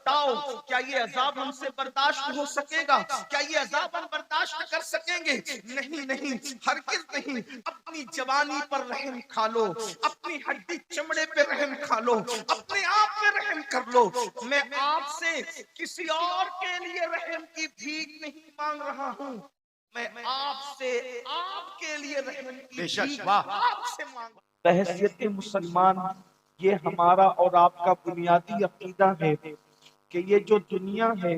بتاؤ کیا یہ عذاب ہم سے برداشت ہو سکے گا؟ کیا یہ عذاب ہم برداشت کر سکیں گے؟ نہیں نہیں، ہرگز نہیں۔ اپنی جوانی پر رحم کھا لو، اپنی ہڈی چمڑے پہ رحم کھا لو، اپنے آپ پہ رحم کر لو۔ میں آپ سے کسی اور کے لیے رحم کی بھیک نہیں مانگ رہا ہوں، میں آپ سے آپ کے لیے رحم کی بھیک آپ سے مانگ رہا ہوں۔ بحیثیت مسلمان یہ ہمارا اور آپ کا بنیادی عقیدہ ہے کہ یہ جو دنیا ہے،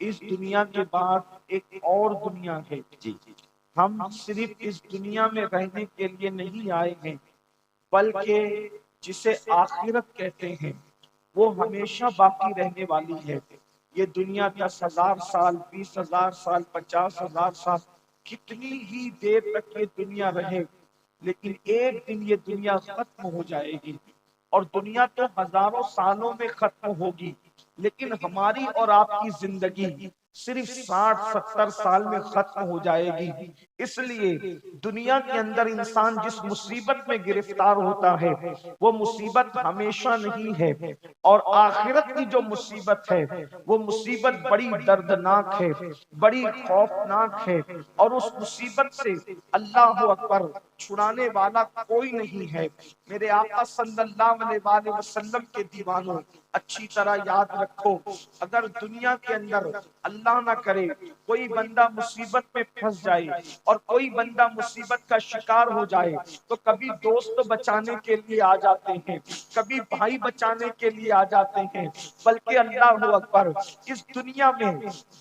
اس دنیا کے بعد ایک اور دنیا ہے۔ ہم صرف اس دنیا میں رہنے کے لیے نہیں آئے ہیں، بلکہ جسے آخرت کہتے ہیں وہ ہمیشہ باقی رہنے والی ہے۔ یہ دنیا 10,000 سال، 20,000 سال، 50,000 سال، کتنی ہی دیر تک یہ دنیا رہے، لیکن ایک دن یہ دنیا ختم ہو جائے گی۔ اور دنیا تو ہزاروں سالوں میں ختم ہوگی، لیکن ہماری اور آپ کی زندگی صرف 60-70 سال میں ختم ہو جائے گی۔ اس لیے دنیا کے اندر انسان جس مصیبت میں گرفتار ہوتا ہے وہ مصیبت ہمیشہ نہیں ہے، اور آخرت کی جو مصیبت ہے وہ مصیبت بڑی دردناک ہے، بڑی خوفناک ہے، اور اس مصیبت سے اللہ اکبر چھڑانے والا کوئی نہیں ہے۔ میرے آقا صلی اللہ علیہ وآلہ وسلم کے دیوانوں، اچھی طرح یاد رکھو، اگر دنیا کے اندر اللہ نہ کرے کوئی بندہ مصیبت میں پھنس جائے اور کوئی بندہ مصیبت کا شکار ہو جائے تو کبھی دوست بچانے کے لیے آ جاتے ہیں، کبھی بھائی بچانے کے لیے آ جاتے ہیں، بلکہ اللہ اکبر اس دنیا میں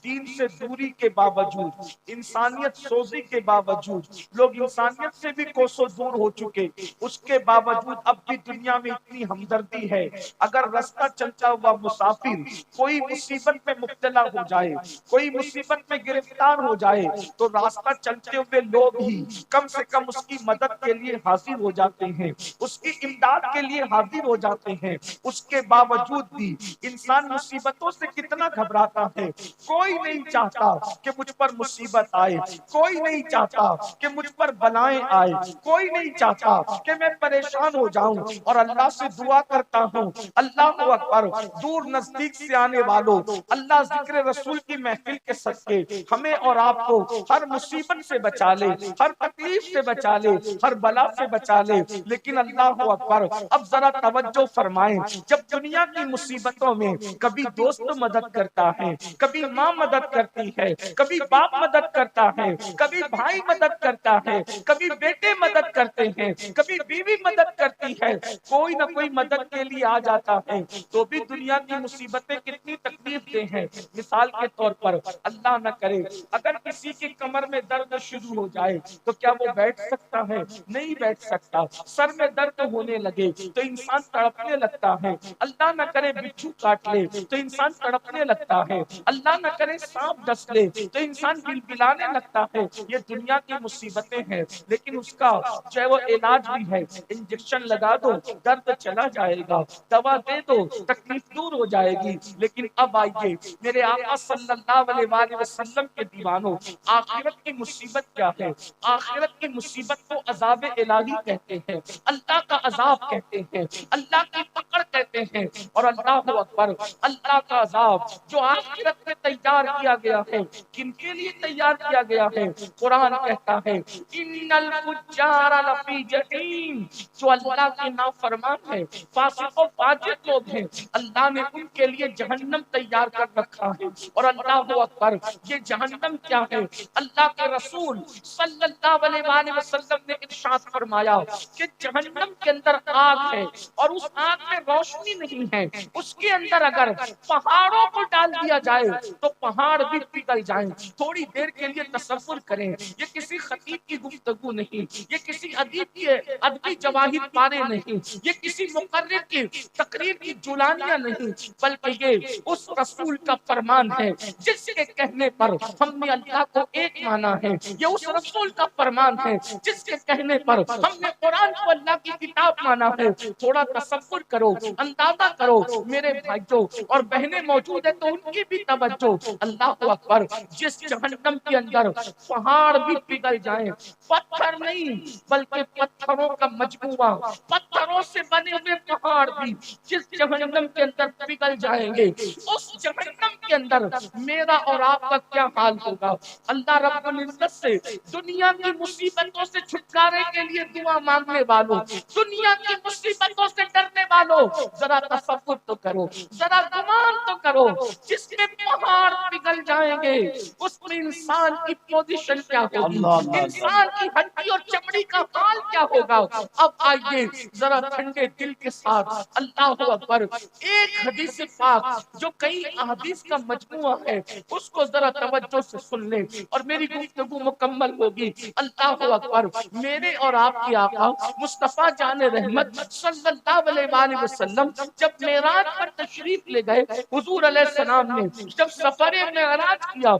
دین سے دوری کے باوجود، انسانیت سوزی کے باوجود، لوگ انسانیت سے بھی کوسوں دور ہو چکے، اس کے باوجود اب بھی دنیا میں اتنی ہمدردی ہے۔ اگر رستہ چلتا ہوا مسافر کوئی مصیبت میں مبتلا ہو جائے، کوئی مصیبت میں گرفتار ہو جائے، تو راستہ چلتے ہوئے لوگ ہی کم سے کم اس کی مدد کے لیے حاضر ہو جاتے ہیں، اس کی امداد کے لیے حاضر ہو جاتے ہیں۔ اس کے باوجود بھی انسان مصیبتوں سے کتنا گھبراتا ہے۔ کوئی نہیں چاہتا کہ مجھ پر مصیبت آئے، کوئی نہیں چاہتا کہ مجھ پر بلائیں آئے، کوئی نہیں چاہتا کہ میں پریشان ہو جاؤں، اور اللہ سے دعا کرتا ہوں اللہ اکبر، دور نزدیک سے آنے والوں، اللہ ذکر رسول کی محفل کے صدقے ہمیں اور آپ کو ہر مصیبت سے بچا لے، ہر تکلیف سے بچا لے، ہر بلا سے بچا لے۔ لیکن اللہ اکبر، اب ذرا توجہ فرمائیں، جب دنیا کی مصیبتوں میں کبھی دوست مدد کرتا ہے، کبھی ماں مدد کرتی ہے، کبھی باپ مدد کرتا ہے، کبھی بھائی مدد کرتا ہے، کبھی بیٹے مدد کرتے ہیں، کبھی بیوی مدد کرتی ہے، کوئی نہ کوئی مدد کے لیے آ جاتا ہے، تو بھی دنیا کی مصیبتیں کتنی تکلیف دہ ہیں۔ مثال کے طور پر اللہ نہ کرے اگر کسی کی کمر میں درد شروع ہو جائے تو کیا وہ بیٹھ سکتا ہے؟ نہیں بیٹھ سکتا۔ سر میں درد ہونے لگے تو انسان تڑپنے لگتا ہے۔ اللہ نہ کرے بچھو کاٹ لے تو انسان تڑپنے لگتا ہے۔ اللہ نہ کرے سانپ ڈس لے تو انسان بلبلانے لگتا ہے۔ یہ دنیا کی مصیبتیں ہیں، لیکن اس کا جو ہے وہ علاج بھی ہے۔ انجیکشن لگا دو درد چلا جائے گا، دوا دے دو تکلیف دور ہو جائے گی۔ لیکن اب آئیے میرے آقا صلی اللہ علیہ وآلہ وسلم کے دیوانوں، آخرت کی مصیبت کیا ہے؟ آخرت کی مصیبت کو عذاب الہی کہتے ہیں، اللہ کا عذاب کہتے ہیں، اللہ کی پکڑ کہتے ہیں۔ اور اللہ اکبر، اللہ کا عذاب جو آخرت میں تیار کیا گیا ہے، کن کے لیے تیار کیا گیا ہے؟ قرآن کہتا ہے ان الفجار لفی جحیم، جو اللہ کے نافرمان ہے، فاسق و فاجر لوگ ہیں، اللہ نے ان کے لیے جہنم تیار کر رکھا ہے۔ اور اللہ اکبر، یہ جہنم کیا ہے؟ اللہ کے رسول صلی اللہ علیہ وآلہ وسلم نے ارشاد فرمایا کہ جہنم کے اندر آگ ہے، اور اس آگ میں روشنی نہیں ہے، اس کے اندر اگر پہاڑوں کو ڈال دیا جائے تو پہاڑ بھی پگھل جائیں۔ تھوڑی دیر کے لیے تصور کریں، یہ کسی خطیب کی گفتگو نہیں، یہ کسی ادیب کی ادبی جواہر پارے نہیں، یہ کسی مقرر کی تقریر کی جولانیاں نہیں، بلکہ یہ اس رسول کا فرمان ہے جس کے کہنے پر ہم نے اللہ کو ایک مانا ہے۔ یہ اس رسول کا فرمان ہے جس کے کہنے پر ہم نے قرآن کو اللہ کی کتاب مانا ہے۔ تھوڑا تصور کرو، اندازہ کرو میرے بھائیوں اور بہنیں موجود ہیں تو ان کی بھی توجہ۔ اللہ اکبر، جس جہنم کے اندر پہاڑ بھی پگھل جائیں، پتھر نہیں بلکہ پتھروں کا مجموعہ، پتھروں سے بنے ہوئے پہاڑ بھی، جس جہنم جہنم کے اندر پگھل جائیں گے، اس جہنم کے اندر میرا اور آپ کا کیا حال ہوگا؟ اللہ رب العزت سے دنیا کی مصیبتوں سے چھٹکارے کے لیے دعا مانگنے والوں، دنیا کی مصیبتوں سے ڈرنے والوں، ذرا تصور تو کرو، ذرا گمان تو کرو، جس میں پہاڑ پگھل جائیں گے اس میں انسان کی پوزیشن کیا ہوگی، انسان کی ہڈی اور چمڑی کا حال کیا ہوگا؟ اب آئیے ذرا ٹھنڈے دل کے ساتھ اللہ اکبر ایک حدیث پاک جو کئی احادیث کا مجموعہ ہے اس کو ذرا توجہ سے سن لیں اور میری گفتگو مکمل ہوگی۔ اللہ اکبر، میرے اور آپ کی آقا مصطفیٰ جان رحمت صلی اللہ علیہ وآلہ وسلم جب معراج پر تشریف لے گئے، حضور علیہ السلام نے جب سفر معراج کیا،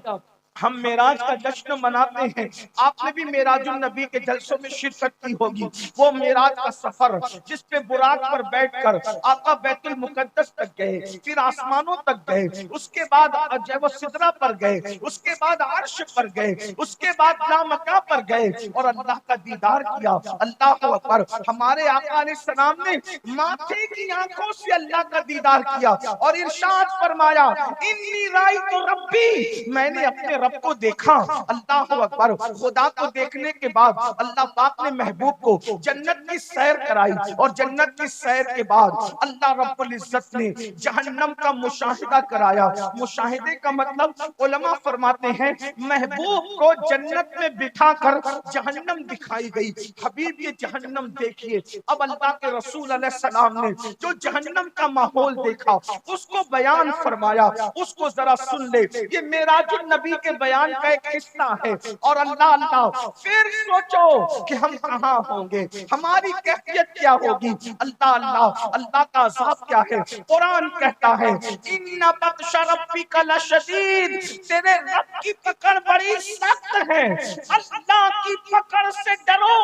ہم معراج کا جشن مناتے ہیں، آپ نے بھی معراج النبی کے جلسوں میں شرکت کی ہوگی۔ وہ معراج کا سفر جس پہ براق پر بیٹھ کر آقا بیت المقدس تک گئے، پھر آسمانوں تک گئے، اس کے بعد وہ سدرہ پر گئے، اس کے بعد عرش پر گئے، اس کے بعد لامکاں پر گئے اور اللہ کا دیدار کیا۔ اللہ اکبر، ہمارے آقا علیہ السلام نے ماتھے کی آنکھوں سے اللہ کا دیدار کیا اور ارشاد فرمایا انی رأیت ربی، میں نے اپنے رب کو دیکھا۔ اللہ اکبر، خدا کو دیکھنے کے بعد اللہ پاک نے محبوب کو جنت کی سیر کرائی اور جنت کی سیر کے بعد اللہ رب العزت نے جہنم کا مشاہدہ کرایا۔ مشاہدے کا مطلب علماء فرماتے ہیں محبوب کو جنت میں بٹھا کر جہنم دکھائی گئی۔ حبیب یہ جہنم دیکھیے، اب اللہ کے رسول علیہ السلام نے جو جہنم کا ماحول دیکھا اس کو بیان فرمایا، اس کو ذرا سن لے۔ یہ معراج النبی کے بیان کا ایک حصہ ہے اور اللہ پھر سوچو کہ ہم کہاں ہوں گے، ہماری کیفیت کیا ہوگی۔ اللہ کا عذاب کیا ہے؟ قرآن کہتا ہے ان بطش ربک لشدید، تیرے رب کی پکڑ بڑی سخت ہے۔ اللہ کی پکڑ سے ڈرو،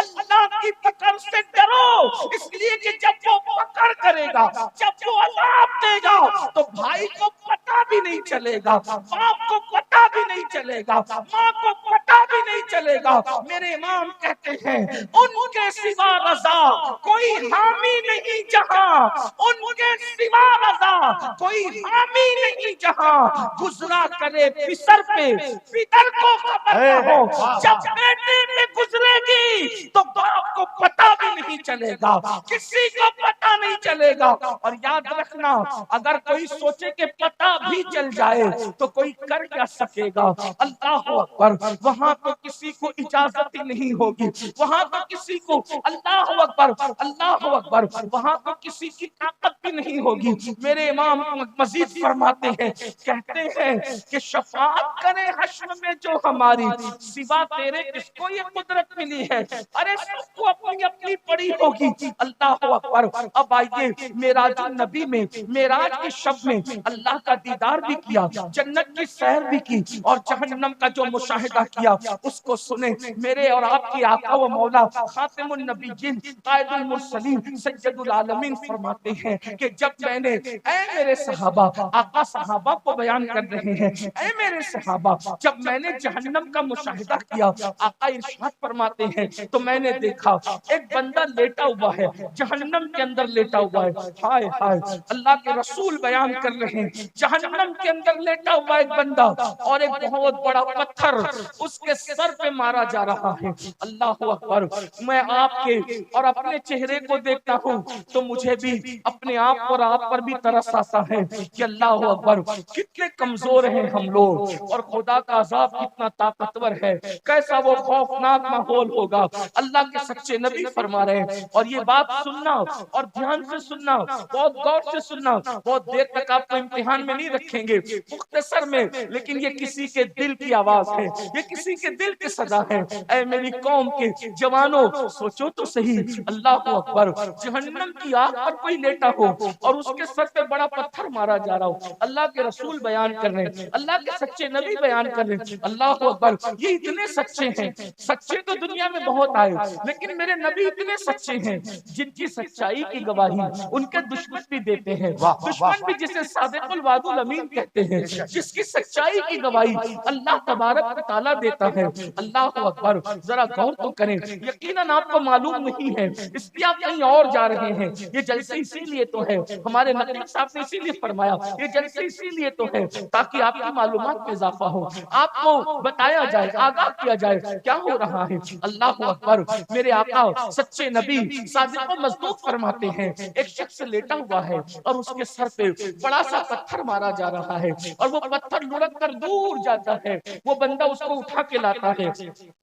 اللہ کی پکڑ سے ڈرو، اس لیے کہ جب وہ پکڑ کرے گا، جب وہ عذاب دے گا تو بھائی کو پتہ بھی نہیں چلے گا، باپ کو پتہ بھی نہیں چلے گا، ماں کو پتہ بھی نہیں چلے گا۔ میرے امام کہتے ہیں ان کے سوا رضا کوئی حامی نہیں جہاں، ان کے سوا رضا کوئی حامی نہیں جہاں، گزرا کرے پسر پہ پدر کو خبر نہ ہو، جب بیٹے پہ گزرے گی تو باپ کو پتہ بھی نہیں چلے گا، کسی کو پتہ نہیں چلے گا۔ اور یاد رکھنا اگر کوئی سوچے کہ پتہ بھی چل جائے تو کوئی کر کیا سکے گا؟ اللہ اکبر، وہاں تو کسی کو اجازت ہی نہیں ہوگی، وہاں تو کسی کو اللہ اکبر اللہ اکبر، وہاں تو کسی کی طاقت بھی نہیں ہوگی۔ میرے امام مزید فرماتے ہیں، کہتے ہیں کہ شفاعت کرے حشر میں جو ہماری، سوا تیرے کس کو یہ قدرت ملی ہے؟ ارے سب کو اپنی اپنی پڑی ہوگی۔ اللہ اکبر، اب آئیے معراج النبی میں، معراج کی شب میں اللہ کا دیدار بھی کیا، جنت کی سیر بھی کی اور جہنم کا جو مشاہدہ کیا اس کو سنیں۔ میرے اور آپ کی آقا و مولا خاتم النبیین قائد المرسلین سید العالمین فرماتے ہیں کہ جب میں نے، اے میرے صحابہ، آقا صحابہ کو بیان کر رہے ہیں، اے میرے صحابہ، جب میں نے جہنم کا مشاہدہ کیا، آقا ارشاد فرماتے ہیں تو میں نے دیکھا ایک بندہ لیٹا ہوا ہے، جہنم کے اندر لیٹا ہوا ہے۔ ہائے ہائے، اللہ کے رسول بیان کر رہے ہیں جہنم کے اندر لیٹا ہوا ایک بندہ اور ایک بہت بڑا پتھر اس کے سر پہ مارا جا رہا ہے۔ اللہ اکبر، میں آپ کے اور اپنے چہرے کو دیکھتا ہوں تو مجھے بھی اپنے آپ اور آپ پر بھی ترس آتا ہے کہ اللہ اکبر کتنے کمزور ہیں ہم لوگ اور خدا کا عذاب کتنا طاقتور ہے، کیسا وہ خوفناک ماحول ہوگا۔ اللہ کے سچے نبی فرما رہے ہیں اور یہ بات سننا اور دھیان سے سننا، بہت غور سے سننا، بہت دیر تک آپ کو امتحان میں نہیں رکھیں گے، مختصر میں، لیکن یہ کسی کے دل کی آواز ہے، یہ کسی کے دل کی صدا ہے۔ اے میری قوم کے جوانوں، سوچو تو صحیح، اللہ اکبر، جہنم کی آگ پر کوئی لیٹا ہو اور اس کے سر پہ بڑا پتھر مارا جا رہا ہو، اللہ کے رسول بیان کر رہے ہیں، اللہ کے سچے نبی بیان کر رہے ہیں، اللہ اکبر، یہ اتنے سچے ہیں، سچے تو دنیا میں بہت آئے لیکن میرے نبی اتنے سچے ہیں جن کی سچائی کی گواہی ان کے دشمن بھی دیتے ہیں، دشمن بھی جسے صادق الوعد الامین کہتے ہیں، جس کی سچائی کی گواہی اللہ تبارک و تعالیٰ دیتا ہے۔ اللہ اکبر، ذرا غور تو کریں، یقیناً آپ کو معلوم نہیں ہے، اس لیے آپ کہیں اور جا رہے ہیں۔ یہ جلسے اسی لیے تو ہے، ہمارے نقیب صاحب نے اسی لیے فرمایا یہ جلسے اسی لیے تو ہے تاکہ آپ کی معلومات میں اضافہ ہو، آپ کو بتایا جائے، آگاہ کیا جائے کیا ہو رہا ہے۔ اللہ اکبر، میرے آقا سچے نبی صادق و مصدوق فرماتے ہیں، ایک شخص لیٹا ہوا ہے اور اس کے سر پہ بڑا سا پتھر مارا جا رہا ہے اور وہ پتھر لڑک کر دور جاتا ہے، وہ بندہ اس کو اٹھا کے لاتا ہے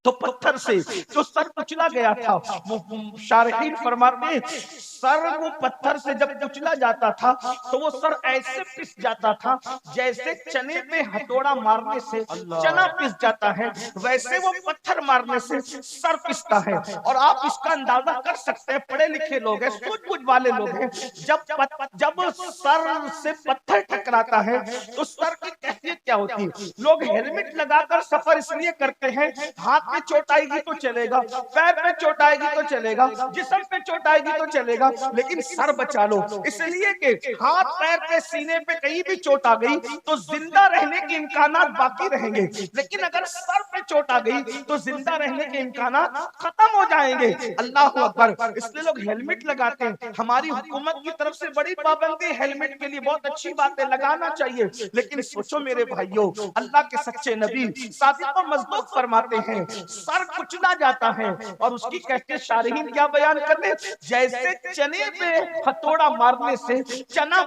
تو پتھر سے جو سر کچلا گیا تھا، شارحین فرماتے ہیں سر وہ پتھر سے جب کچلا جاتا تھا تو وہ سر ایسے پس جاتا تھا جیسے چنے پہ ہتھوڑا مارنے سے چنا پس جاتا ہے، ویسے وہ پتھر مارنے سے سر پستا ہے۔ اور آپ اس کا اندازہ کر سکتے ہیں، پڑھے لکھے لوگ ہیں، سوچ بوجھ والے لوگ ہیں، جب سر سے پتھر ٹکراتا ہے تو سر کی کیفیت کیا ہوتی ہے؟ لوگ ہیلمٹ لگا کر سفر اس لیے کرتے ہیں، ہاتھ پہ چوٹ آئے گی تو چلے گا، پیر پہ چوٹ آئے گی تو چلے گا، جسم پہ چوٹ آئے گی تو چلے گا، لیکن سر بچا لو، اس لیے کہ ہاتھ پیر پہ سینے پہ کہیں بھی چوٹ آ گئی تو زندہ رہنے کے امکانات باقی رہیں گے، لیکن اگر سر پہ چوٹ آ گئی تو زندہ رہنے کے امکانات ختم ہو جائیں گے۔ اللہ اکبر، اس لیے لوگ ہیلمٹ لگاتے ہیں، ہماری حکومت کی طرف سے بڑی پابندی ہیلمٹ کے لیے، بہت اچھی بات ہے، لگانا چاہیے، لیکن سوچو میرے بھائیوں، اللہ کے سچے نبی صادق و مصدوق فرماتے ہیں سر کچلا جاتا ہے اور اس کی کیفیت شارحین کیا بیان کرتے ہیں، جیسے چنے پہ ہتھوڑا مارنے سے چنا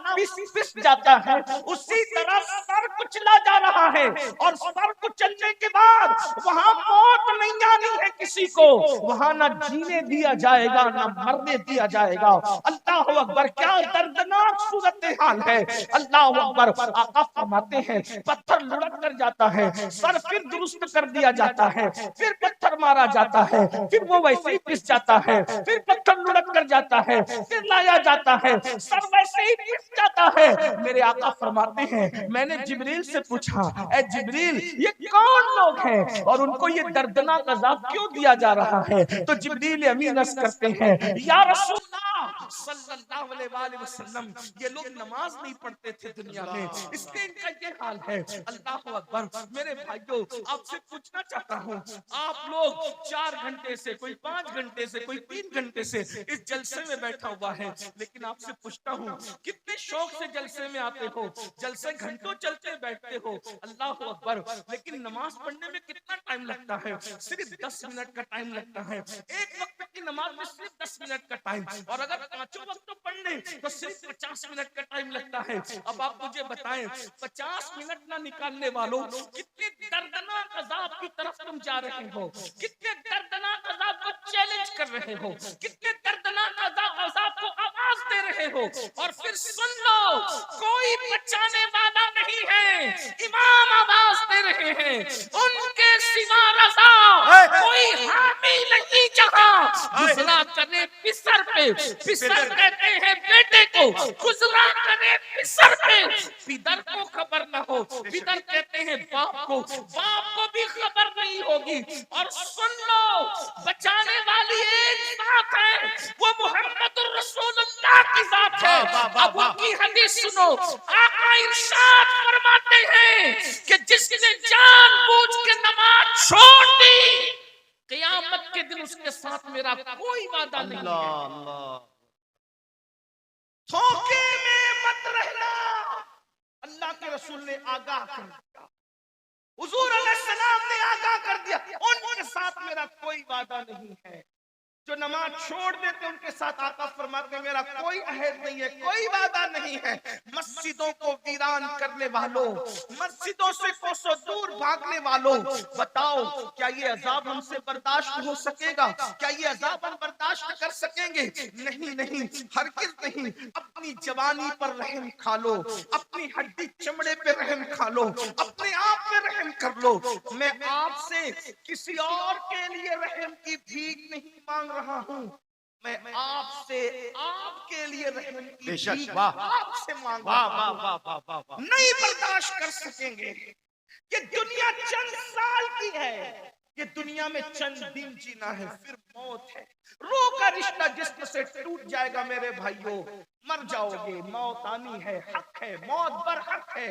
پس جاتا ہے، اسی طرح سر کچلا جا رہا ہے، اور سر کچلنے کے بعد وہاں موت نہیں آنی ہے کسی کو، وہاں نہ جینے دیا جائے گا نہ مرنے دیا جائے گا۔ اللہ اکبر، کیا دردناک صورتحال ہے۔ اللہ اکبر، آقا فرماتے ہیں پتھر لڑک کر جاتا ہے، سر پھر درست کر دیا جاتا ہے، پھر پتھر مارا جاتا ہے، پھر وہ ویسے ہی پس جاتا ہے، پھر پتھر لڑک کر جاتا ہے، پھر لایا جاتا ہے، سر ویسے ہی پس جاتا ہے۔ میرے آقا فرماتے ہیں میں نے جبریل سے پوچھا، اے جبریل یہ کون لوگ ہیں اور ان کو یہ دردناک عذاب کیوں دیا جا رہا ہے؟ تو جبریل امین عرض کرتے ہیں یا رسول اللہ صلی اللہ علیہ وآلہ وسلم، یہ لوگ نماز نہیں پڑھتے تھے دنیا میں، اس لیے ان کا یہ حال ہے۔ اللہ اکبر، میرے بھائیوں آپ سے پوچھنا چاہتا ہوں، آپ لوگ 4 گھنٹے سے، کوئی 5 گھنٹے سے، کوئی 3 گھنٹے سے اس جلسے میں بیٹھا ہوا ہے، لیکن آپ سے پوچھتا ہوں کتنے شوق سے جلسے میں آتے ہو، جلسے گھنٹوں چلتے بیٹھتے ہو، اللہ اکبر، لیکن نماز پڑھنے میں کتنا ٹائم لگتا ہے؟ صرف 10 منٹ کا ٹائم لگتا ہے، ایک وقت کی نماز میں صرف 10 منٹ کا ٹائم، اور اگر پانچوں وقت پڑھنے تو صرف 50 منٹ کا ٹائم لگتا ہے۔ اب آپ مجھے بتائیں 50 منٹ نہ نکالنے والوں کتنے دردناک عذاب کی طرف تم جا رہے ہو، کتنے دردناک عذاب کو چیلنج کر رہے ہو، کتنے دردناک عذاب کو آواز دے رہے ہو، اور پھر سن لو کوئی بچانے والا نہیں ہے، امام آواز دے رہے ہیں ان کے سوا رضا کوئی حامی نہیں جہاں، گزرا کرے پسر پہ، پسر کہتے ہیں بیٹے کو، گزرا کرے پسر پہ، پدر کو خبر نہ ہو، پدر کہتے ہیں باپ کو، باپ کو بھی خبر نہیں ہوگی، اور سن لو بچانے والی ایک ذات ہے، وہ محمد الرسول اللہ کی ذات ہے۔ اب ان کی حدیث سنو، آقا ارشاد فرماتے ہیں کہ جس نے جان بوجھ کے نماز چھوڑ دی، قیامت کے دن اس کے ساتھ میرا کوئی وعدہ نہیں ہے۔ دھوکے میں مت رہنا، اللہ کے رسول نے آگاہ کر دیا، حضور علیہ السلام نے آگاہ کر دیا، ان کے ساتھ میرا کوئی وعدہ نہیں ہے۔ جو نماز چھوڑ دیتے ان کے ساتھ آقا فرماتے ہیں میرا کوئی عہد نہیں ہے، کوئی وعدہ نہیں ہے۔ مسجدوں کو ویران کرنے والوں، مسجدوں سے کوسوں دور بھاگنے والوں، بتاؤ کیا یہ عذاب ہم سے برداشت ہو سکے گا؟ کیا یہ عذاب ہم برداشت کر سکیں گے؟ نہیں نہیں، ہرگز نہیں۔ اپنی جوانی پر رحم کھا لو، اپنی ہڈی چمڑے پہ رحم کھا لو، اپنے آپ پہ رحم کر لو۔ میں آپ سے کسی اور کے لیے رحم کی بھیک نہیں مانگ رہا ہوں، میں آپ سے آپ کے لیے رحم کی بھیک آپ سے مانگ رہا ہوں۔ نہیں برداشت کر سکیں گے، یہ دنیا چند سال کی ہے، کہ دنیا میں چند دن جینا ہے پھر موت ہے. روح کا رشتہ جسم سے ٹوٹ جائے گا میرے بھائیوں, مر جاؤ گے, موت آنی ہے, حق ہے, موت برحق ہے,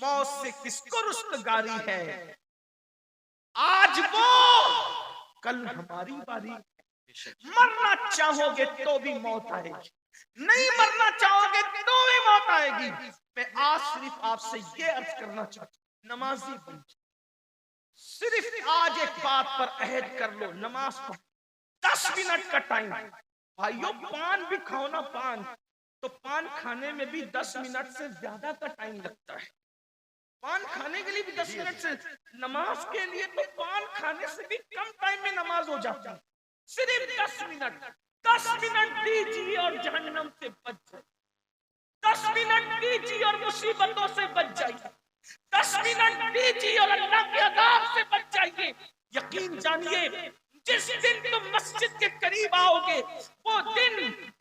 موت سے کس کو رستگاری ہے. آج وہ کل ہماری باری. مرنا چاہو گے تو بھی موت آئے گی, نہیں مرنا چاہو گے تو بھی موت آئے گی. میں آج صرف آپ سے یہ عرض کرنا چاہتا ہوں, نمازی بن جائے. صرف آج ایک بات پر عہد کر لو, نماز پڑھ. 10 منٹ کا ٹائم. بھائیو پان بھی کھاؤ نا, پان تو پان کھانے میں بھی 10 منٹ سے زیادہ کا ٹائم لگتا ہے. پان کھانے کے لیے بھی 10 منٹ سے, نماز کے لیے تو پان کھانے سے بھی کم ٹائم میں نماز ہو جاتی ہے. صرف 10 منٹ, 10 منٹ دیجیے اور جہنم سے بچ جائے. 10 منٹ دیجیے اور مصیبتوں سے بچ جائیے. 10 منٹ دیجیے اور اللہ کے عذاب سے بچ جائیے. یقین جانیے جس دن تم مسجد کے قریب آؤ گے وہ دن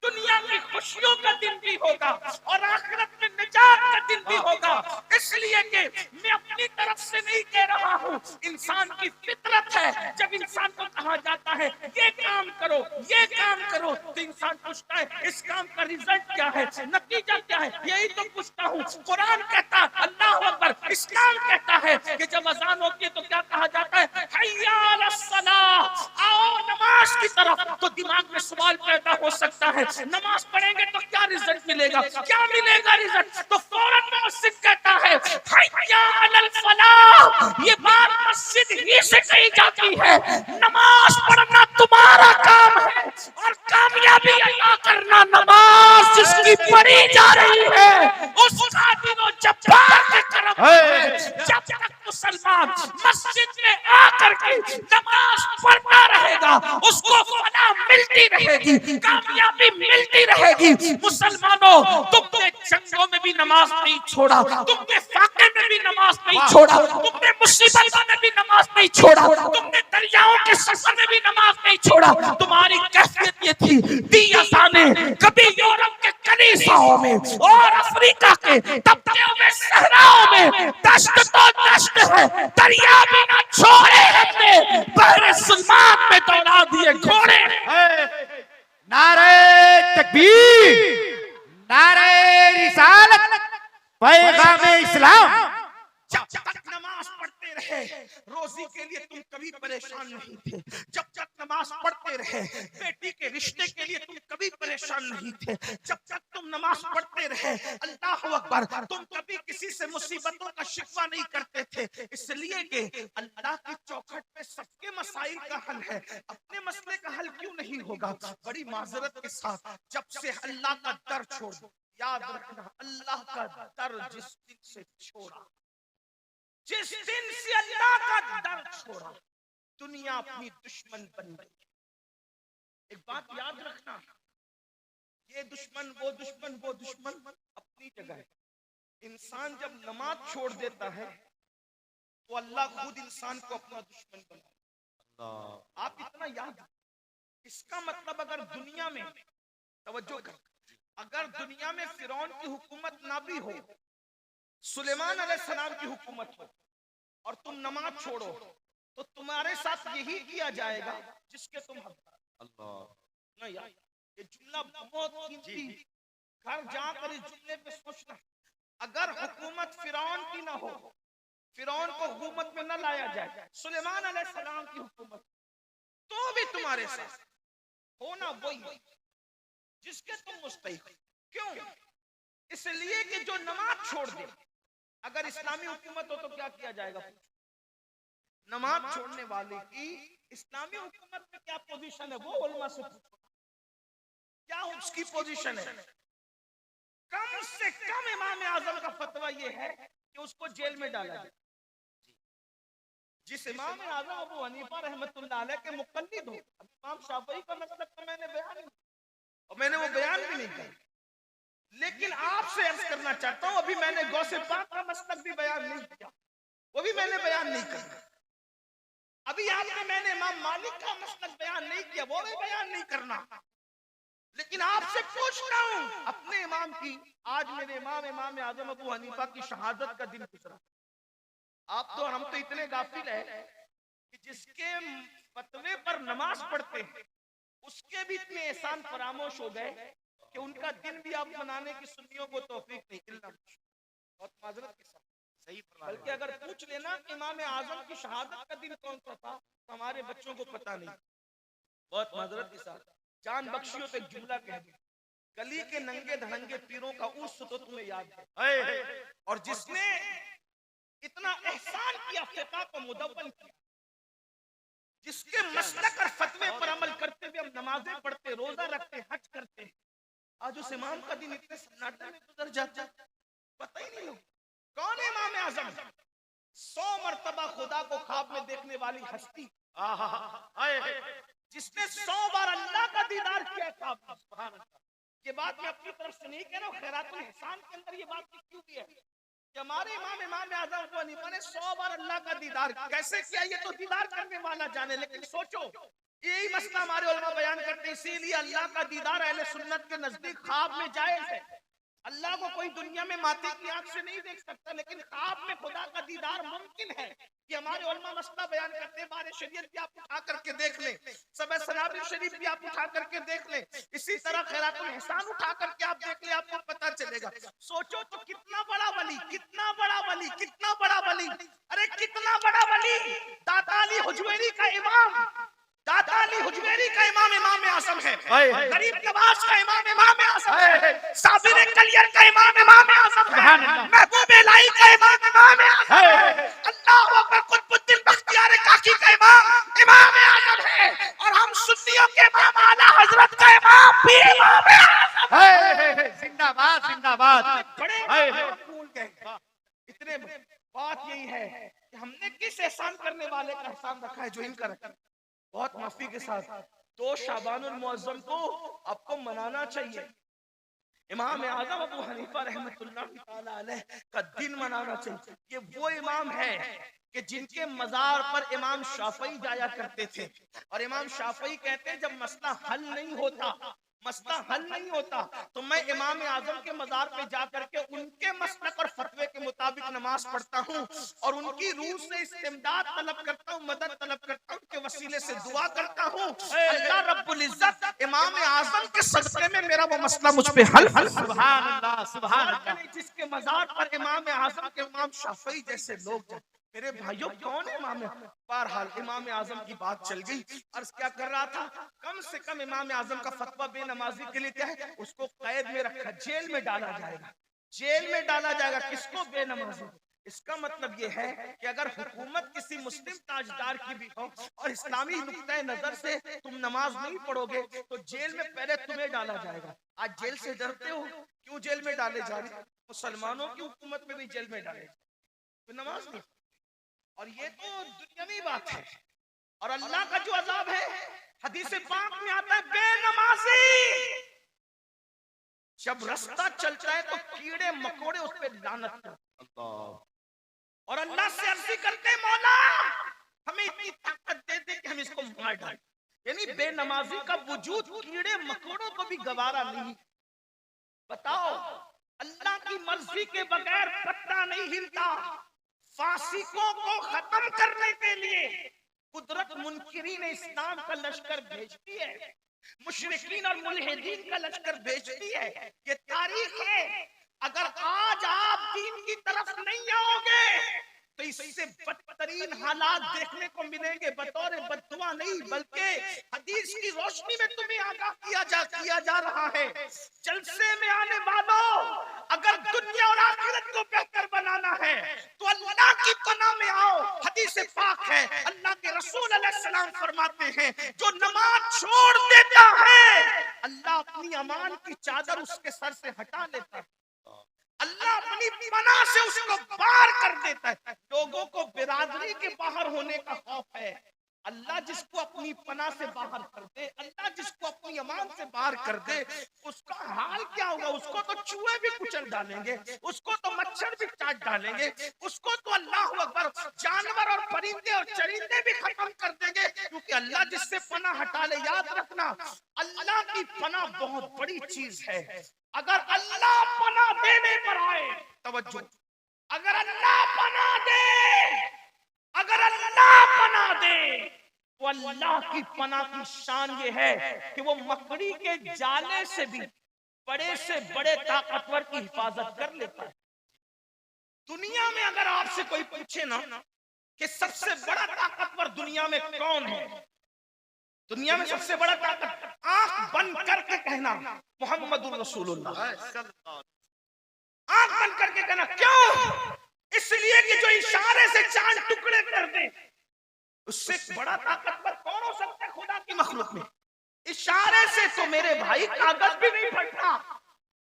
دنیا کی خوشیوں کا دن بھی ہوگا اور آخرت میں نجات کا دن بھی ہوگا. اس لیے کہ میں اپنی طرف سے نہیں کہہ رہا ہوں, انسان کی فطرت ہے. جب انسان کو کہا جاتا ہے یہ کام کرو, یہ کام کرو, تو انسان پوچھتا ہے اس کام کا ریزلٹ کیا ہے, نتیجہ کیا ہے. یہی تو پوچھتا ہوں. قرآن کہتا ہے اللہ اکبر, اسلام کہتا ہے کہ جب اذان ہوتی ہے تو کیا کہا جاتا ہے, حی علی الصلاۃ, آؤ نماز کی طرف. تو دماغ میں سوال پیدا ہو سکتا ہے نماز پڑھیں گے تو کیا ریزلٹ ملے گا, کیا ملے گا ریزلٹ. تو فوراً مسجد کہتا ہے حی علی الفلاح. یہ بات مسجد ہی سے کہی جاتی ہے. نماز پڑھنا تمہارا کام ہے اور کامیابی عطا کرنا نماز جس کی پڑھی جا رہی ہے اس قادر و جبار کے کرم ہے. جب تک مسلمان مسجد میں آ کر کے نماز پڑھتا رہے گا اس کو فلاح ملتی رہے گی, کامیابی ملتی رہے گی. مسلمانوں تم نے جنگوں میں بھی نماز نہیں چھوڑا, تم نے فاقے میں بھی نماز نہیں چھوڑا, تم نے مصیبتوں میں بھی نماز نہیں چھوڑا, تم نے دریاؤں کے سفر میں بھی نماز نہیں چھوڑا. تمہاری کیفیت یہ تھی دی اذانیں کبھی یورپ کے کلیساؤں میں اور افریقہ کے تپتے ہوئے صحراؤں میں. دشت تو دشت ہے, دریا بھی نہ چھوڑے ہم نے, بحر سلمان میں دوڑا دیے گھوڑے. نعرہ تکبیر, نعرہ رسالت, پیغام اسلام. جب تک نماز پڑھتے رہے روزی کے لیے تم کبھی پریشان نہیں تھے. جب تک نماز پڑھتے رہے بیٹی کے رشتے کے لیے تم کبھی پریشان نہیں تھے. جب تک تم نماز پڑھتے رہے اللہ اکبر تم کبھی کسی سے مصیبتوں کا شکوہ نہیں کرتے تھے. اس لیے کہ اللہ کی چوکھٹ پہ سب کے مسائل کا حل ہے, اپنے مسئلے کا حل کیوں نہیں ہوگا. بڑی معذرت کے ساتھ جب سے اللہ کا در چھوڑ دو, یاد رکھنا اللہ کا در جس دن سے چھوڑا, جس دن سے اللہ کا در چھوڑا دنیا اپنی دشمن بن گئی. ایک بات یاد رکھنا, یہ دشمن وہ دشمن وہ دشمن اپنی جگہ ہے. انسان جب نماز چھوڑ دیتا ہے تو اللہ خود انسان کو اپنا دشمن بنا. آپ اتنا یاد, اس کا مطلب اگر دنیا میں توجہ کر, اگر دنیا میں فرعون کی حکومت نہ بھی ہو, سلیمان علیہ السلام کی حکومت ہو, اور تم نماز چھوڑو تو تمہارے ساتھ یہی کیا جائے گا جس کے تم حقدار. اللہ یار یہ جملہ بہت قیمتی, گھر جا کر اس جملے پہ سوچنا. اگر حکومت فرعون کی نہ ہو, فرعون کو حکومت میں نہ لایا جائے, سلیمان علیہ السلام کی حکومت, تو بھی تمہارے ساتھ ہونا وہی جس کے تم مستحق. کیوں؟ اس لیے کہ جو نماز چھوڑ دے, اگر اسلامی حکومت ہو تو کیا کیا جائے گا. نماز چھوڑنے والے کی اسلامی حکومت میں کیا پوزیشن ہے وہ علماء سے پوچھو, کیا اس کی پوزیشن ہے. کم سے کم امام اعظم کا فتویٰ یہ ہے کہ اس کو جیل میں ڈالا جائے. جس امام اعظم ابو حنیفہ رحمۃ اللہ علیہ کے مقلد ہو, امام شافعی کا مسلک تو میں نے بیان نہیں, اور میں نے وہ بیان بھی نہیں کیا, لیکن آپ سے عرض کرنا چاہتا ہوں ابھی میں نے غوث پاک کا مسلک بھی بیان نہیں کیا, وہ بھی میں نے بیان نہیں کرنا. ابھی آپ نے میں نے امام مالک کا مسلک بیان نہیں کیا, وہ بھی بیان نہیں کرنا. لیکن آپ سے پوچھتا ہوں اپنے امام کی, آج میرے امام اعظم ابو حنیفہ کی شہادت کا دن گزرا. آپ تو ہم تو اتنے غافل ہیں کہ جس کے فتوے پر نماز پڑھتے ہیں اس کے بھی اتنے احسان فراموش ہو گئے کہ ان کا دن بھی آپ منانے کی سنیوں کو توفیق نہیں ملنا. بہت معذرت کے ساتھ صحیح فرما بلکہ اگر پوچھ لینا کہ امام اعظم کی شہادت کا دن کون سا تھا تو ہمارے بچوں کو پتہ نہیں. بہت معذرت کے ساتھ جان بخشیوں پہ ایک جملہ کہہ دیں, گلی کے ننگے دھڑنگے پیروں کا عرس تو تمہیں یاد ہے, اور جس نے اتنا احسان کیا فقہ کو مدون کیا, جس کے مسلک اور فتوے پر عمل کرتے ہوئے ہم نمازیں پڑھتے, روزہ رکھتے, حج کرتے, آج اس امام کا دن اتنے سناٹے میں گزر جاتا پتہ ہی نہیں. کون ہے امام اعظم؟ 100 مرتبہ خدا کو خواب میں دیکھنے والی ہستی, جس نے 100 بار اللہ کا دیدار کیا خواب میں. سبحان اللہ. یہ بات میں اپنی طرف سے نہیں کہہ رہا ہوں, خیرات الاحسان کے اندر یہ بات کیوں بھی ہے کہ ہمارے امام اعظم ابو حنیفہ نے 100 بار اللہ کا دیدار کیسے کیا, یہ تو دیدار کرنے والا جانے. لیکن سوچو, یہی مسئلہ ہمارے علماء بیان کرتے ہیں, اسی لیے اللہ کا دیدار اہل سنت کے نزدیک خواب میں جائز ہے. اللہ کو کوئی دنیا میں ماتے کی آنکھ سے نہیں دیکھ سکتا, لیکن خواب میں خدا کا دیدار ممکن ہے. یہ ہمارے علماء مسئلہ بیان کرتے ہیں. بارے شریعت بھی آپ اٹھا کر کے دیکھ لیں, سبع سنابل شریف بھی آپ اٹھا کر کے دیکھ لیں, اسی طرح خیرات الاحسان اٹھا کر کے آپ دیکھ لیں, آپ کو پتہ چلے گا. سوچو تو کتنا بڑا ولی, کتنا بڑا ولی, کتنا بڑا ولی, ارے کتنا بڑا ولی, داتا علی حجویری کا امام, داتا علی حجویری کا امام امام اعظم ہے, غریب نواز کا امام امام اعظم ہے, صابر کلیر کا امام امام اعظم ہے, محبوب الہی کا امام امام اعظم ہے, اللہ اکبر قطب الدین بختیار کاکی کا امام امام اعظم ہے, اور ہم سنیوں کے امام اعلیٰ حضرت کا امام بھی امام اعظم ہے. زندہ باد زندہ باد. بڑے بھول گئے. اتنے بات یہی ہے کہ ہم نے کس احسان کرنے والے کا احسان رکھا ہے جو ان کا رکھا. بہت معافی کے ساتھ 2 شعبان المعظم کو آپ کو منانا چاہیے. امام اعظم ابو حنیفہ رحمۃ اللہ تعالی علیہ کا دن منانا چاہیے. یہ وہ امام ہے کہ جن کے مزار پر امام شافعی جایا کرتے تھے, اور امام شافعی کہتے ہیں جب مسئلہ حل نہیں ہوتا تو میں امام اعظم کے مزار پہ جا کر کے ان کے مسلک اور فتوے کے مطابق نماز پڑھتا ہوں, اور ان کی روح سے استمداد طلب کرتا ہوں, مدد طلب کرتا ہوں, کے وسیلے سے دعا کرتا ہوں. اللہ رب العزت امام اعظم کے صدقے میں میرا وہ مسئلہ مجھ پہ حل. سبحان اللہ سبحان اللہ. جس کے مزار پر امام اعظم کے امام شافعی جیسے لوگ جاتے. میرے بھائیوں کون ہے امام؟ بہرحال امام اعظم کی بات چل گئی. عرض کیا کر رہا تھا, کم سے کم امام اعظم کا فتویٰ بے نمازی کے لیے کیا ہے, اس کو قید میں رکھا, جیل میں ڈالا جائے گا. جیل میں ڈالا جائے گا کس کو؟ بے نمازی. اس کا مطلب یہ ہے کہ اگر حکومت کسی مسلم تاجدار کی بھی ہو اور اسلامی نقطۂ نظر سے تم نماز نہیں پڑھو گے تو جیل میں پہلے تمہیں ڈالا جائے گا. آج جیل سے ڈرتے ہو, کیوں جیل میں ڈالے جا رہے؟ مسلمانوں کی حکومت میں بھی جیل میں ڈالے تو نماز نہیں. اور یہ تو دنیاوی بات ہے, اور اللہ کا جو عذاب ہے حدیث پاک میں آتا ہے, بے نمازی جب رستہ چلتا ہے تو کیڑے مکوڑے اس پہ لعنت کرتے ہیں, اور اللہ سے عرضی کرتے ہیں مولا ہمیں اتنی طاقت دے دے کہ ہم اس کو مار ڈالیں. یعنی بے نمازی کا وجود کیڑے مکوڑوں کو بھی گوارا نہیں. بتاؤ, اللہ کی مرضی کے بغیر پتہ نہیں ہلتا. فاسقوں کو ختم کرنے کے لیے قدرت منکرین اسلام کا لشکر بھیجتی ہے, مشرکین اور ملحدین کا لشکر بھیجتی ہے. یہ تاریخ ہے. اگر آج آپ دین کی طرف نہیں آؤ گے تو اس سے بدترین حالات دیکھنے کو ملیں گے. بطور بددعا نہیں بلکہ حدیث کی روشنی میں تمہیں آگاہ کیا جا رہا ہے. جلسے میں آنے والوں, اگر دنیا اور آخرت کو بہتر بنانا ہے تو اللہ کی پناہ میں آؤ. حدیث پاک ہے, اللہ کے رسول علیہ السلام فرماتے ہیں جو نماز چھوڑ دیتا ہے اللہ اپنی امان کی چادر اس کے سر سے ہٹا لیتا ہے. اللہ اپنی پناہ سے اس کو باہر کر دیتا ہے. لوگوں کو برادری کے باہر ہونے کا خوف ہے. اللہ جس کو اپنی پناہ سے باہر کر دے, اللہ جس کو اپنی امان سے باہر کر دے, اس کا حال کیا ہوگا؟ اس کو تو چوہے بھی کچل ڈالیں گے, اس کو تو مچھر بھی چاٹ ڈالیں گے, اس کو تو اللہ اکبر جانور اور پرندے اور چرندے بھی ختم کر دیں گے. کیونکہ اللہ جس سے پناہ ہٹا لے, یاد رکھنا اللہ کی پناہ بہت بڑی چیز ہے. اگر اللہ پناہ دینے پر آئے, توجہ, اگر اللہ پناہ دے, اگر اللہ اللہ پناہ دے، تو اللہ کی پناہ کی شان یہ ہے کہ وہ مکڑی کے جالے سے بھی بڑے سے بڑے طاقتور کی حفاظت کر لیتا ہے۔ دنیا میں اگر آپ سے کوئی پوچھے نا کہ سب سے بڑا طاقتور دنیا میں کون ہے، دنیا میں سب سے بڑا طاقت، آنکھ بند کر کے کہنا محمد رسول اللہ، آنکھ بند کر کے کہنا۔ کیوں؟ اس لیے کہ جو اشارے سے چاند ٹکڑے کر دے، اس سے بڑا طاقتور کون ہو سکتا ہے خدا کی مخلوق میں؟ اشارے سے تو میرے بھائی کاغذ بھی نہیں پھٹتا۔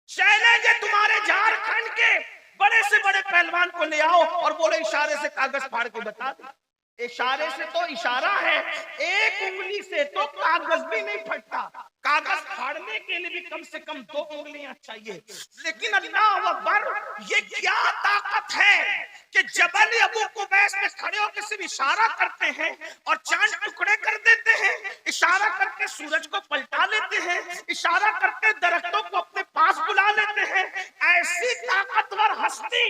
چیلنج ہے تمہارے جھارکھنڈ کے بڑے سے بڑے پہلوان کو لے آؤ اور بولے اشارے سے کاغذ پھاڑ کے بتا دے۔ اشارے سے تو اشارہ ہے، ایک انگلی سے تو کاغذ بھی نہیں پھٹتا، کاغذ پھاڑنے کے لیے بھی کم سے کم 2 انگلیاں چاہیے۔ لیکن اللہ اکبر، یہ کیا طاقت ہے کہ جبل ابو قبیس میں کھڑے ہو کے صرف اشارہ کرتے ہیں اور چاند ٹکڑے کر دیتے ہیں، اشارہ کر کے سورج کو پلٹا لیتے ہیں، اشارہ کر کے درختوں کو اپنے پاس بلا لیتے ہیں۔ ایسی طاقتور ہستی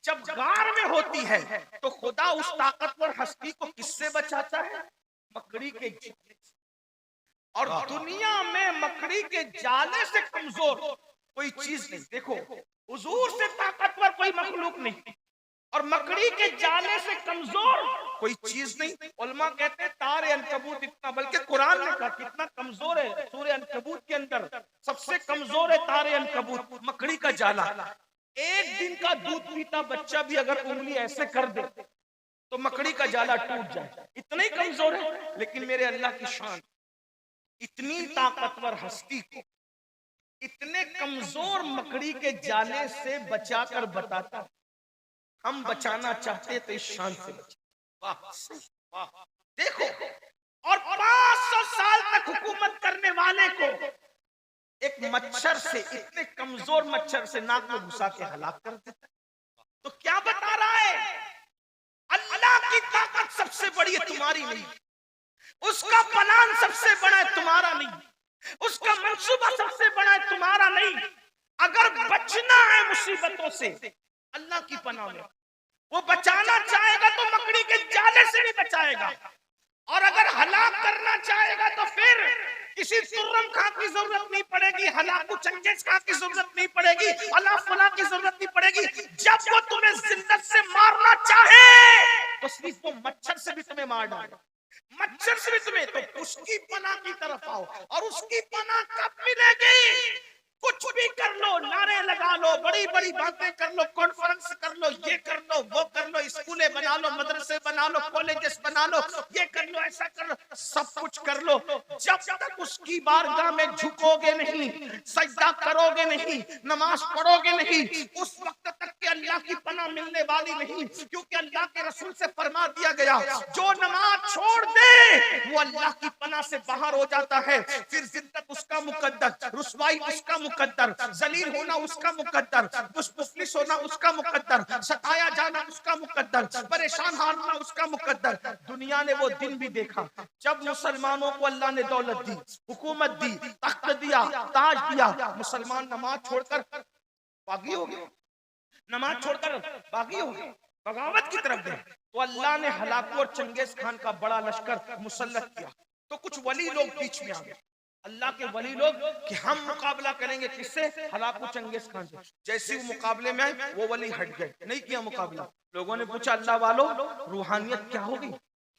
جب غار میں ہوتی ہے تو خدا اس طاقتور ہستی کو کس سے بچاتا ہے؟ مکڑی کے جالے سے۔ اور دنیا میں مکڑی کے جالے سے کمزور کوئی چیز نہیں۔ دیکھو، حضور سے طاقتور کوئی مخلوق نہیں اور مکڑی کے جالے سے کمزور کوئی چیز نہیں۔ علماء کہتے ہیں تار عنکبوت اتنا، بلکہ قرآن نے کہا کتنا کمزور ہے، سورہ عنکبوت کے اندر سب سے کمزور ہے تار عنکبوت، مکڑی کا جالا۔ ایک دن کا دودھ پیتا بچہ بھی اگر انگلی ایسے کر دے تو مکڑی کا جالا ٹوٹ جائے، اتنا ہی کمزور ہے۔ لیکن میرے اللہ کی شان، اتنی طاقتور ہستی کو اتنے کمزور مکڑی کے جالے سے بچا کر بتاتا، ہم بچانا چاہتے تو اس شان سے بچا۔ دیکھو، اور 500 سال تک حکومت کرنے والے کو ایک مچھر سے، اتنے کمزور مچھر سے ناک میں گھسا کے ہلاک کر دیتا۔ تو کیا بتا رہا ہے؟ اللہ کی طاقت سب سے بڑی ہے، تمہاری نہیں۔ اس کا پلان سب سے بڑا ہے، تمہارا نہیں۔ اس کا منصوبہ سب سے بڑا ہے، تمہارا نہیں۔ اگر بچنا ہے مصیبتوں سے، اللہ کی پناہ میں، وہ بچانا چاہے گا تو مکڑی کے جالے سے نہیں بچائے گا، اور اگر ہلاک کرنا چاہے گا تو پھر کسی ترم خان کی ضرورت نہیں پڑے گی، ہلاکو چنگیز خان کی ضرورت نہیں پڑے گی، اللہ فلاں کی ضرورت نہیں پڑے گی۔ جب وہ تمہیں ذلت سے مارنا چاہے تو صرف وہ مچھر سے بھی تمہیں مار ڈالے، مچھر سے بھی تمہیں، تو اس کی پناہ کی طرف آؤ۔ اور اس کی پناہ کب ملے گی؟ کچھ بھی کر لو، نعرے لگا لو، بڑی بڑی باتیں کر لو، کانفرنس کر لو، یہ کر لو، وہ کر لو، اسکولیں بنا لو، مدرسے بنا لو، کالجز بنا لو، یہ کر لو، ایسا کر لو، سب کچھ کر لو، جب تک اس کی بارگاہ میں جھکو گے نہیں، سجدہ کرو گے نہیں، نماز پڑھو گے نہیں، اس وقت تک کہ اللہ کی پناہ ملنے والی نہیں۔ کیونکہ اللہ کے رسول سے فرما دیا گیا، جو نماز چھوڑ دے وہ اللہ کی پناہ سے باہر ہو جاتا ہے، پھر ذلت اس کا مقدر، رسوائی اس کا مقدر، ذلیل ہونا اس کا مقدر، مفلس ہونا اس کا مقدر، ستایا جانا اس کا مقدر، پریشان ہونا اس کا مقدر۔ دنیا نے وہ دن بھی دیکھا جب مسلمانوں کو اللہ نے دولت دی، حکومت دی، تخت دیا، تاج دیا، مسلمان نماز چھوڑ کر باغی ہو گئے، نماز چھوڑ کر باغی ہو گئے، بغاوت کی طرف گئے۔ تو اللہ نے ہلاکو اور چنگیز خان کا بڑا لشکر مسلط کیا، تو کچھ ولی لوگ بیچ میں آ گئے، اللہ کے ولی لوگ، کہ ہم مقابلہ کریں گے کس سے؟ ہلاکو چنگیز خان سے۔ جیسے وہ مقابلے میں آئے وہ ولی ہٹ گئے، نہیں کیا مقابلہ۔ لوگوں نے پوچھا اللہ والو روحانیت کیا ہوگی،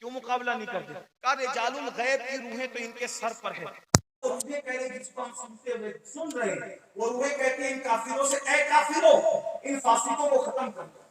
کیوں مقابلہ نہیں کرتے؟ کہا رجال الغیب کی روحیں تو ان کے سر پر ہے، روحیں کہہ رہے جس کو ہم سنتے ہوئے سن رہے ہیں، وہ روحیں کہتے ہیں ان کافروں سے، اے کافروں ان فاسقوں کو ختم کر دو،